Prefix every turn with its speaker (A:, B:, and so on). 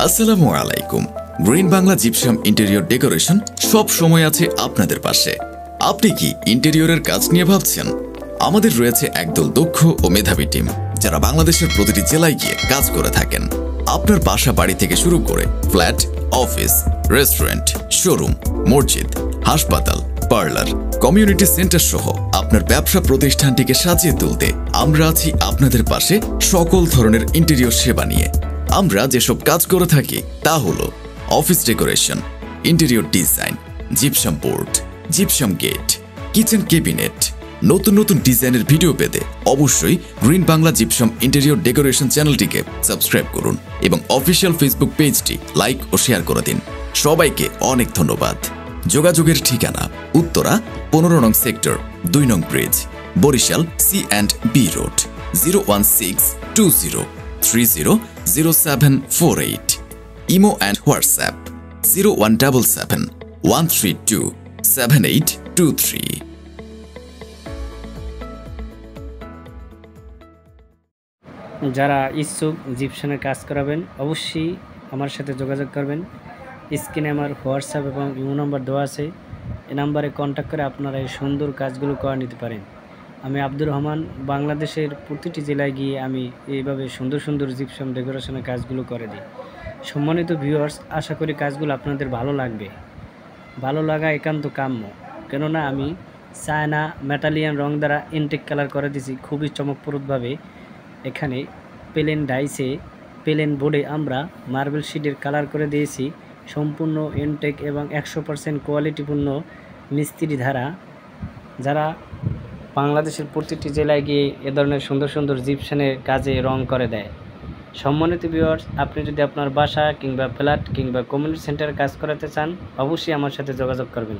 A: আসসালামু আলাইকুম। Green Bangla gypsum interior decoration সব সময় আছে আপনাদের পাশে। আপনি কি ইন্টেরিয়রের কাজ নিয়ে ভাবছেন? আমাদের রয়েছে একদল দক্ষ ও মেধাবী টিম, যারা বাংলাদেশের প্রতিটি জেলায় গিয়ে কাজ করে থাকেন। আপনার বাসা বাড়ি থেকে শুরু করে ফ্ল্যাট, অফিস, রেস্টুরেন্ট, শোরুম, মসজিদ, হাসপাতাল, পার্লার, কমিউনিটি সেন্টার সহ আপনার ব্যবসা প্রতিষ্ঠানটিকে সাজিয়ে তুলতে আমরা আছি আপনাদের পাশে সকল ধরনের ইন্টেরিয়র সেবা নিয়ে। আমরা যেসব কাজ করে থাকি তা হলো office decoration, interior design, gypsum board, gypsum gate, kitchen cabinet. নতুন নতুন ডিজাইনের ভিডিও পেতে অবশ্যই green Bangla gypsum interior decoration চ্যানেলটিকে সাবস্ক্রাইব করুন এবং অফিসিয়াল ফেসবুক পেজটি লাইক ও শেয়ার করে দিন। সবাইকে অনেক ধন্যবাদ। যোগাযোগের ঠিকানা উত্তরা 15 নং সেক্টর, 2 নং bridge, Barishal C&B road, 01620300748। Imo and WhatsApp 01771327823।
B: যারা ইচ্ছুক জিপসামের কাজ করাবেন অবশ্যই আমার সাথে যোগাযোগ করবেন। স্ক্রিনে আমার হোয়াটসঅ্যাপ এবং ইমো নাম্বার দেওয়া আছে, এই নাম্বারে কন্ট্যাক্ট করে আপনারা এই সুন্দর কাজগুলো করে নিতে পারেন। আমি আব্দুর রহমান, বাংলাদেশের প্রতিটি জেলায় গিয়ে আমি এইভাবে সুন্দর সুন্দর জিপসাম ডেকোরেশনের কাজগুলো করে দিই। সম্মানিত ভিউয়ার্স, আশা করি কাজগুলো আপনাদের ভালো লাগবে। ভালো লাগা একান্ত কাম্য, কেননা আমি চায়না মেটালিয়ান রং দ্বারা ইনটেক কালার করে দিয়েছি খুবই চমকপ্রদভাবে। এখানে প্লেন ডাইসে, প্লেন বোর্ডে আমরা মার্বেল শিটের কালার করে দিয়েছি সম্পূর্ণ ইনটেক এবং 100% কোয়ালিটিপূর্ণ মিস্ত্রি ধারা, যারা বাংলাদেশের প্রতিটি জেলায় গিয়ে এ ধরনের সুন্দর সুন্দর জিপসানের কাজে রং করে দেয়। সম্মানিত ভিউয়ার্স, আপনি যদি আপনার বাসা কিংবা ফ্ল্যাট কিংবা কমিউনিটি সেন্টারে কাজ করাতে চান অবশ্যই আমার সাথে যোগাযোগ করবেন।